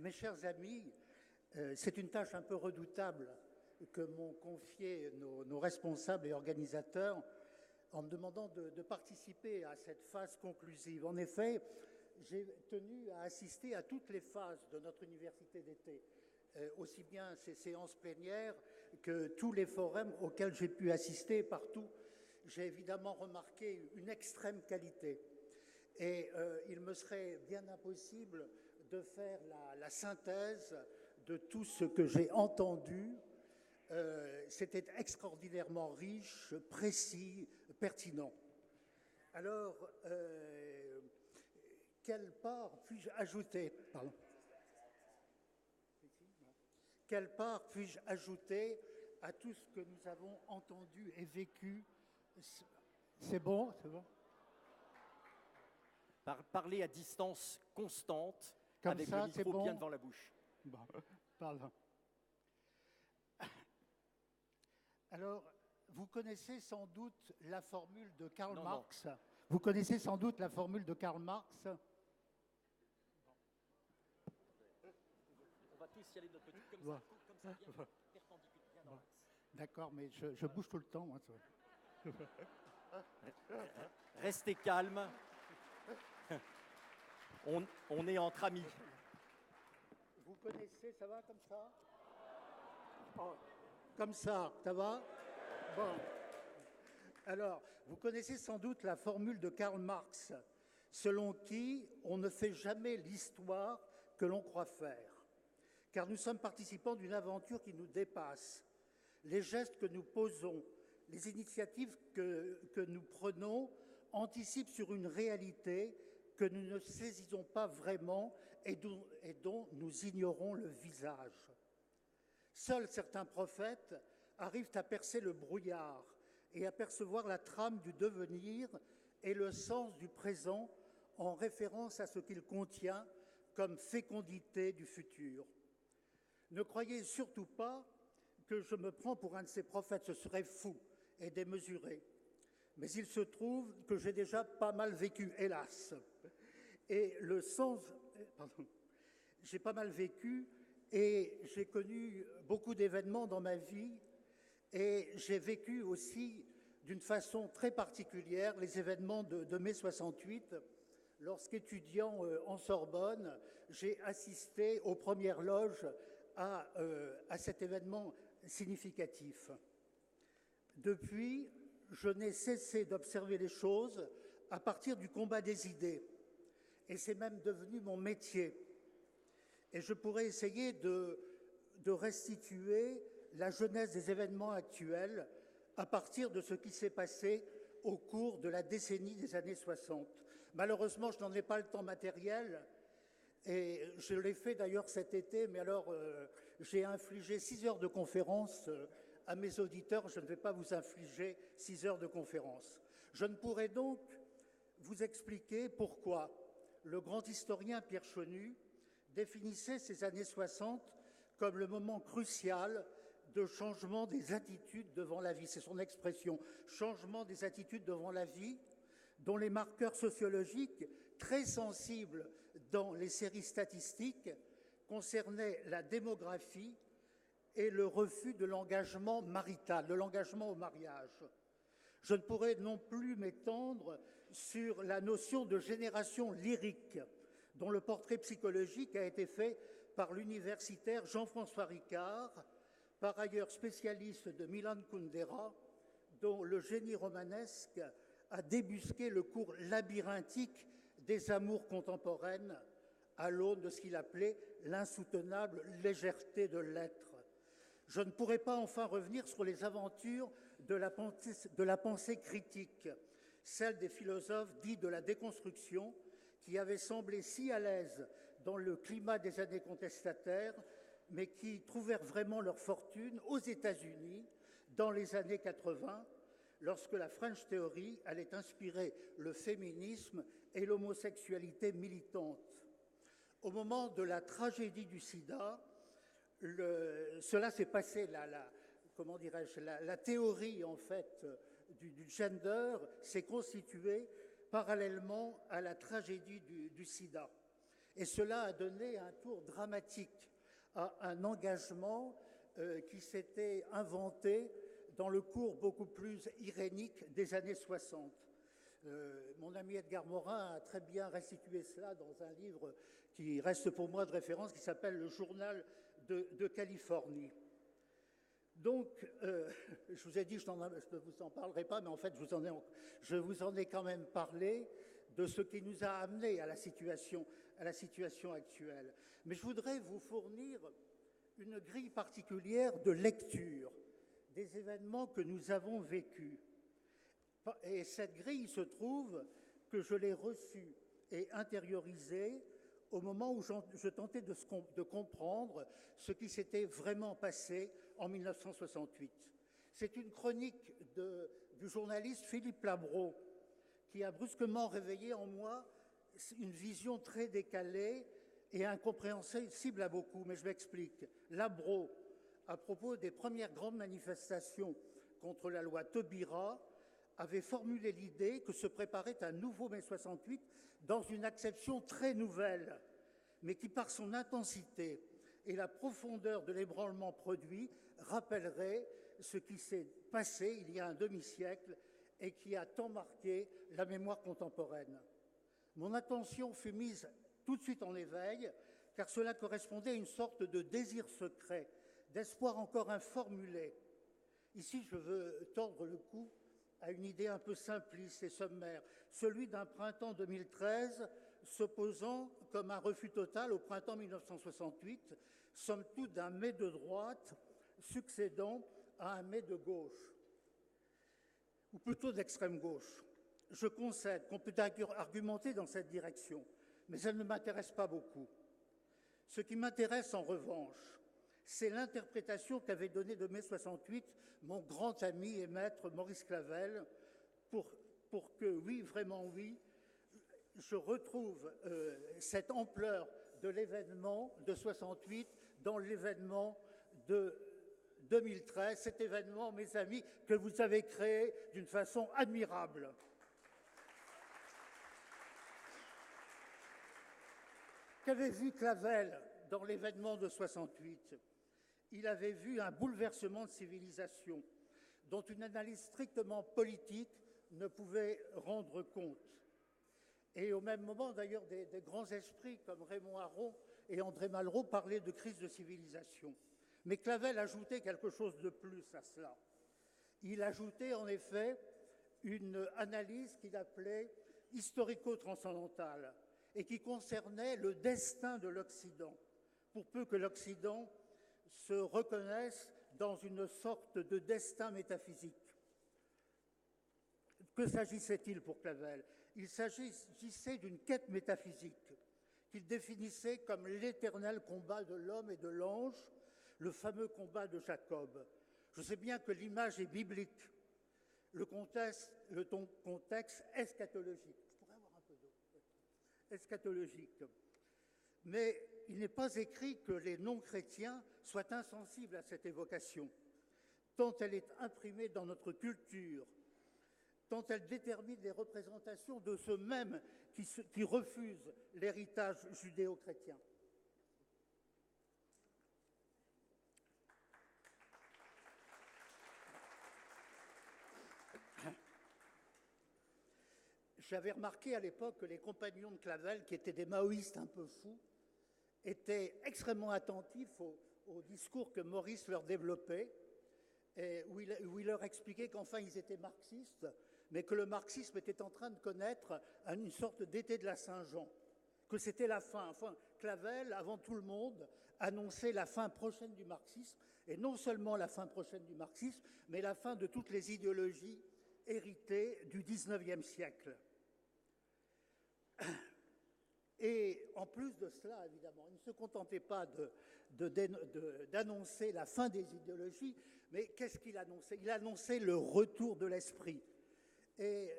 Mes chers amis, c'est une tâche un peu redoutable que m'ont confiée nos responsables et organisateurs en me demandant de participer à cette phase conclusive. En effet, j'ai tenu à assister à toutes les phases de notre université d'été, aussi bien ces séances plénières que tous les forums auxquels j'ai pu assister partout. J'ai évidemment remarqué une extrême qualité. Et il me serait bien impossible de faire la synthèse de tout ce que j'ai entendu. C'était extraordinairement riche, précis, pertinent. Alors, quelle part puis-je ajouter Quelle part puis-je ajouter à tout ce que nous avons entendu et vécu? C'est bon, c'est bon. Parler à distance constante, comme avec ça, le micro bon. bien devant la bouche. Bon, pardon. Alors, vous connaissez sans doute la formule de Karl Marx. Non. Vous connaissez sans doute la formule de Karl Marx. On va tous y aller de notre petit comme ça, bien perpendiculaire, bien dans l'axe. D'accord, mais je bouge tout le temps, moi. Restez calme. On est entre amis. Vous connaissez, ça va comme ça? Oh, comme ça va? Bon. Alors, vous connaissez sans doute la formule de Karl Marx, selon qui on ne fait jamais l'histoire que l'on croit faire, car nous sommes participants d'une aventure qui nous dépasse. Les gestes que nous posons, les initiatives que nous prenons anticipent sur une réalité que nous ne saisissons pas vraiment et dont nous ignorons le visage. Seuls certains prophètes arrivent à percer le brouillard et à percevoir la trame du devenir et le sens du présent en référence à ce qu'il contient comme fécondité du futur. Ne croyez surtout pas que je me prends pour un de ces prophètes, ce serait fou et démesuré. Mais il se trouve que j'ai déjà pas mal vécu, hélas. Et le sens... Pardon. J'ai pas mal vécu et j'ai connu beaucoup d'événements dans ma vie et j'ai vécu aussi d'une façon très particulière les événements de mai 68. Lorsqu'étudiant en Sorbonne, j'ai assisté aux premières loges à cet événement significatif. Depuis, je n'ai cessé d'observer les choses à partir du combat des idées. Et c'est même devenu mon métier. Et je pourrais essayer de restituer la genèse des événements actuels à partir de ce qui s'est passé au cours de la décennie des années 60. Malheureusement, je n'en ai pas le temps matériel. Et je l'ai fait d'ailleurs cet été, mais alors j'ai infligé 6 heures de conférence à mes auditeurs. Je ne vais pas vous infliger 6 heures de conférence. Je ne pourrai donc vous expliquer pourquoi le grand historien Pierre Chenu définissait ces années 60 comme le moment crucial de changement des attitudes devant la vie. C'est son expression, changement des attitudes devant la vie, dont les marqueurs sociologiques très sensibles dans les séries statistiques concernaient la démographie et le refus de l'engagement marital, de l'engagement au mariage. Je ne pourrais non plus m'étendre sur la notion de génération lyrique, dont le portrait psychologique a été fait par l'universitaire Jean-François Ricard, par ailleurs spécialiste de Milan Kundera, dont le génie romanesque a débusqué le cours labyrinthique des amours contemporaines à l'aune de ce qu'il appelait l'insoutenable légèreté de l'être. Je ne pourrais pas enfin revenir sur les aventures de la pensée critique, celle des philosophes dits de la déconstruction, qui avaient semblé si à l'aise dans le climat des années contestataires, mais qui trouvèrent vraiment leur fortune aux États-Unis dans les années 80, lorsque la French Theory allait inspirer le féminisme et l'homosexualité militante. Au moment de la tragédie du sida, cela s'est passé, la théorie en fait du gender s'est constituée parallèlement à la tragédie du sida. Et cela a donné un tour dramatique à un engagement qui s'était inventé dans le cours beaucoup plus irénique des années 60. Mon ami Edgar Morin a très bien restitué cela dans un livre qui reste pour moi de référence, qui s'appelle Le Journal de Californie. Donc, je vous ai dit, je ne vous en parlerai pas, mais en fait, je vous en ai quand même parlé de ce qui nous a amené à la situation actuelle. Mais je voudrais vous fournir une grille particulière de lecture des événements que nous avons vécus. Et cette grille se trouve que je l'ai reçue et intériorisée au moment où je tentais de comprendre ce qui s'était vraiment passé en 1968. C'est une chronique du journaliste Philippe Labro qui a brusquement réveillé en moi une vision très décalée et incompréhensible à beaucoup, mais je m'explique. Labro, à propos des premières grandes manifestations contre la loi Taubira, avait formulé l'idée que se préparait un nouveau mai 68 dans une acception très nouvelle, mais qui, par son intensité et la profondeur de l'ébranlement produit, rappellerait ce qui s'est passé il y a un demi-siècle et qui a tant marqué la mémoire contemporaine. Mon attention fut mise tout de suite en éveil, car cela correspondait à une sorte de désir secret, d'espoir encore informulé. Ici, je veux tordre le cou à une idée un peu simpliste et sommaire, celui d'un printemps 2013 s'opposant comme un refus total au printemps 1968, somme toute d'un mai de droite succédant à un mai de gauche, ou plutôt d'extrême gauche. Je concède qu'on peut argumenter dans cette direction, mais elle ne m'intéresse pas beaucoup. Ce qui m'intéresse en revanche, c'est l'interprétation qu'avait donnée de mai 68 mon grand ami et maître Maurice Clavel pour que, oui, vraiment oui, je retrouve cette ampleur de l'événement de 68 dans l'événement de 2013, cet événement, mes amis, que vous avez créé d'une façon admirable. Qu'avait vu Clavel dans l'événement de 68 ? Il avait vu un bouleversement de civilisation dont une analyse strictement politique ne pouvait rendre compte. Et au même moment, d'ailleurs, des grands esprits comme Raymond Aron et André Malraux parlaient de crise de civilisation. Mais Clavel ajoutait quelque chose de plus à cela. Il ajoutait en effet une analyse qu'il appelait historico-transcendantale et qui concernait le destin de l'Occident, pour peu que l'Occident se reconnaissent dans une sorte de destin métaphysique. Que s'agissait-il pour Clavel ? Il s'agissait d'une quête métaphysique qu'il définissait comme l'éternel combat de l'homme et de l'ange, le fameux combat de Jacob. Je sais bien que l'image est biblique, le contexte eschatologique. Je pourrais avoir un peu d'eau. Eschatologique. Mais il n'est pas écrit que les non-chrétiens soient insensibles à cette évocation, tant elle est imprimée dans notre culture, tant elle détermine les représentations de ceux mêmes qui refusent l'héritage judéo-chrétien. J'avais remarqué à l'époque que les compagnons de Clavel, qui étaient des maoïstes un peu fous, étaient extrêmement attentifs au discours que Maurice leur développait, et où il leur expliquait qu'enfin ils étaient marxistes, mais que le marxisme était en train de connaître une sorte d'été de la Saint-Jean, que c'était la fin. Enfin, Clavel, avant tout le monde, annonçait la fin prochaine du marxisme, et non seulement la fin prochaine du marxisme, mais la fin de toutes les idéologies héritées du XIXe siècle. Et en plus de cela, évidemment, il ne se contentait pas d'annoncer la fin des idéologies, mais qu'est-ce qu'il annonçait ? Il annonçait le retour de l'esprit. Et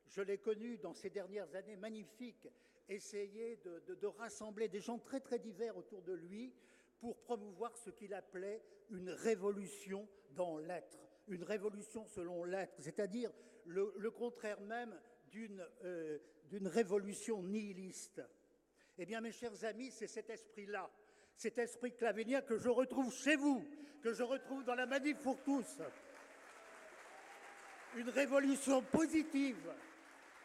je l'ai connu dans ces dernières années magnifiques, essayer de rassembler des gens très très divers autour de lui pour promouvoir ce qu'il appelait une révolution dans l'être, une révolution selon l'être, c'est-à-dire le contraire même d'une révolution nihiliste. Eh bien, mes chers amis, c'est cet esprit-là, cet esprit clavénien que je retrouve chez vous, que je retrouve dans la Manif pour tous. Une révolution positive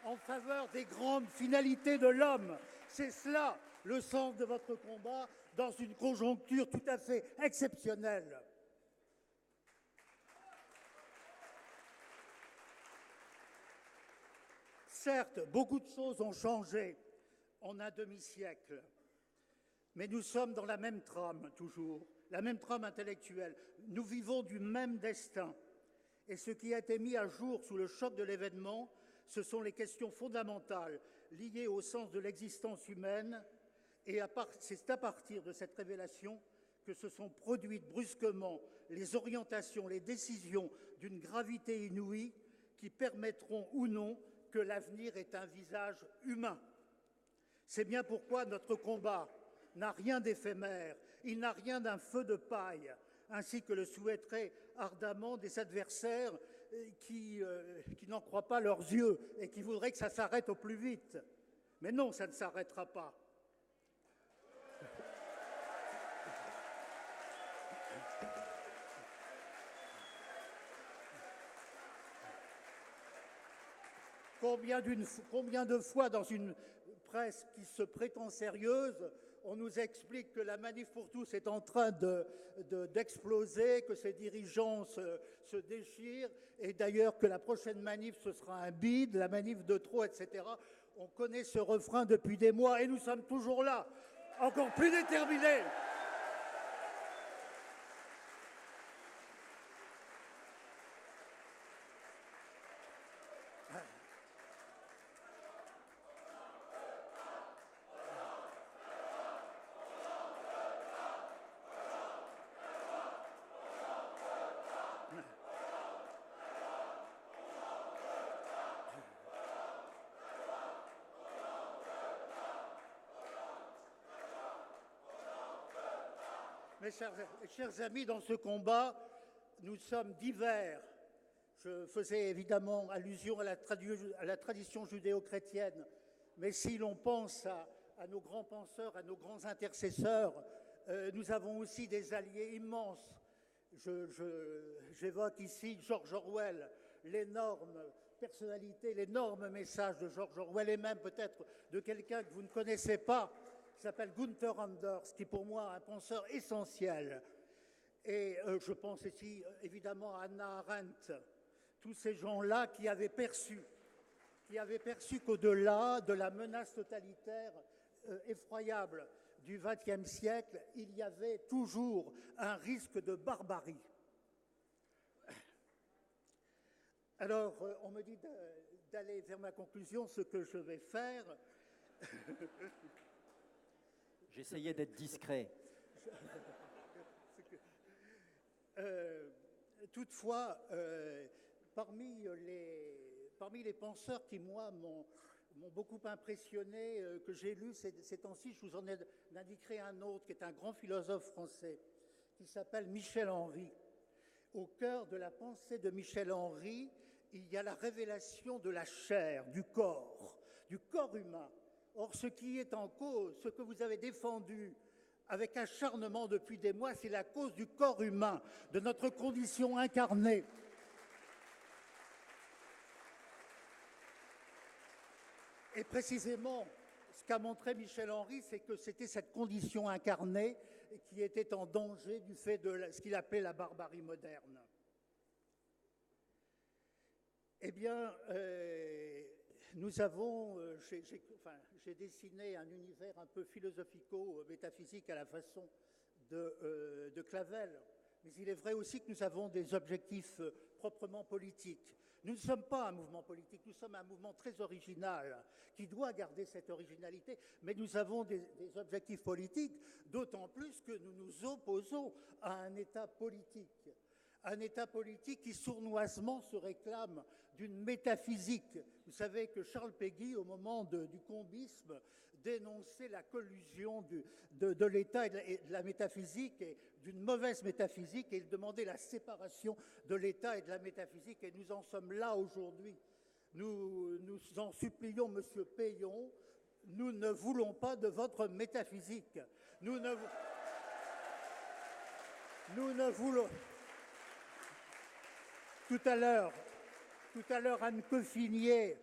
en faveur des grandes finalités de l'homme. C'est cela le sens de votre combat dans une conjoncture tout à fait exceptionnelle. Certes, beaucoup de choses ont changé en un demi-siècle, mais nous sommes dans la même trame toujours, la même trame intellectuelle. Nous vivons du même destin. Et ce qui a été mis à jour sous le choc de l'événement, ce sont les questions fondamentales liées au sens de l'existence humaine. Et c'est à partir de cette révélation que se sont produites brusquement les orientations, les décisions d'une gravité inouïe qui permettront ou non que l'avenir ait un visage humain. C'est bien pourquoi notre combat n'a rien d'éphémère, il n'a rien d'un feu de paille, ainsi que le souhaiteraient ardemment des adversaires qui n'en croient pas leurs yeux et qui voudraient que ça s'arrête au plus vite. Mais non, ça ne s'arrêtera pas. Combien de fois dans une presse qui se prétend sérieuse, on nous explique que la Manif pour tous est en train d'exploser, que ses dirigeants se déchirent, et d'ailleurs que la prochaine manif, ce sera un bide, la manif de trop, etc. On connaît ce refrain depuis des mois et nous sommes toujours là, encore plus déterminés. Mes chers amis, dans ce combat, nous sommes divers. Je faisais évidemment allusion à la tradition judéo-chrétienne, mais si l'on pense à nos grands penseurs, à nos grands intercesseurs, nous avons aussi des alliés immenses. J'évoque ici George Orwell, l'énorme personnalité, l'énorme message de George Orwell, et même peut-être de quelqu'un que vous ne connaissez pas, qui s'appelle Gunther Anders, qui pour moi est un penseur essentiel. Et je pense ici évidemment à Hannah Arendt, tous ces gens-là qui avaient perçu qu'au-delà de la menace totalitaire effroyable du XXe siècle, il y avait toujours un risque de barbarie. Alors, on me dit d'aller vers ma conclusion, ce que je vais faire. J'essayais d'être discret. Toutefois, parmi les penseurs qui, moi, m'ont beaucoup impressionné, que j'ai lu ces temps-ci, je vous en indiquerai un autre, qui est un grand philosophe français, qui s'appelle Michel Henry. Au cœur de la pensée de Michel Henry, il y a la révélation de la chair, du corps humain. Or, ce qui est en cause, ce que vous avez défendu avec acharnement depuis des mois, c'est la cause du corps humain, de notre condition incarnée. Et précisément, ce qu'a montré Michel Henry, c'est que c'était cette condition incarnée qui était en danger du fait de ce qu'il appelait la barbarie moderne. Eh bien, nous avons, j'ai dessiné un univers un peu philosophico-métaphysique à la façon de Clavel. Mais il est vrai aussi que nous avons des objectifs proprement politiques. Nous ne sommes pas un mouvement politique, nous sommes un mouvement très original qui doit garder cette originalité, mais nous avons des objectifs politiques, d'autant plus que nous nous opposons à un État politique. Un État politique qui sournoisement se réclame d'une métaphysique. Vous savez que Charles Péguy, au moment du combisme, dénonçait la collusion de l'État et de la métaphysique, et d'une mauvaise métaphysique, et il demandait la séparation de l'État et de la métaphysique, et nous en sommes là aujourd'hui. Nous en supplions M. Payon Nous ne voulons pas de votre métaphysique. Nous ne voulons... Tout à l'heure, Anne Coffinier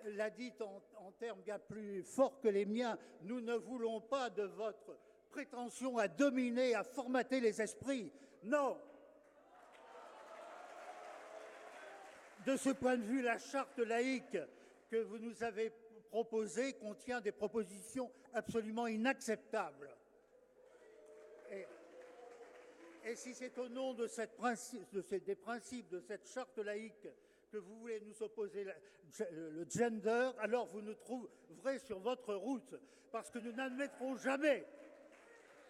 l'a dit en termes bien plus forts que les miens. Nous ne voulons pas de votre prétention à dominer, à formater les esprits. Non. De ce point de vue, la charte laïque que vous nous avez proposée contient des propositions absolument inacceptables. Et si c'est au nom de des principes de cette charte laïque que vous voulez nous opposer le gender, alors vous nous trouverez sur votre route, parce que nous n'admettrons jamais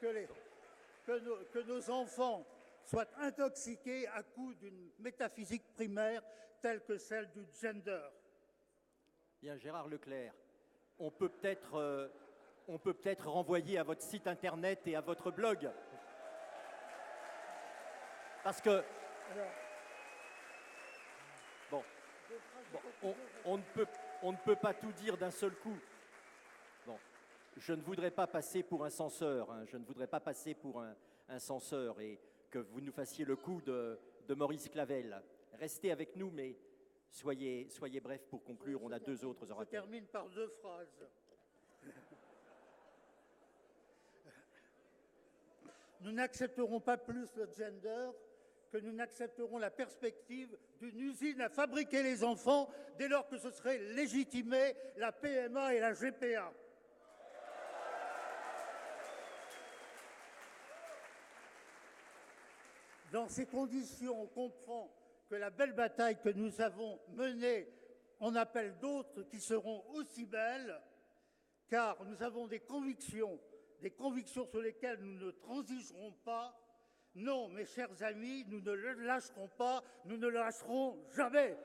que nos enfants soient intoxiqués à coups d'une métaphysique primaire telle que celle du gender. Bien, Gérard Leclerc, on peut peut-être renvoyer à votre site internet et à votre blog. Parce que on ne peut pas tout dire d'un seul coup. Bon, je ne voudrais pas passer pour un censeur, hein, je ne voudrais pas passer pour un censeur et que vous nous fassiez le coup de Maurice Clavel. Restez avec nous, mais soyez bref pour conclure. On a deux autres orateurs. Je termine par deux phrases. Nous n'accepterons pas plus le gender que nous n'accepterons la perspective d'une usine à fabriquer les enfants dès lors que ce serait légitimé la PMA et la GPA. Dans ces conditions, on comprend que la belle bataille que nous avons menée en appelle d'autres qui seront aussi belles, car nous avons des convictions sur lesquelles nous ne transigerons pas. Non, mes chers amis, nous ne le lâcherons pas, nous ne le lâcherons jamais.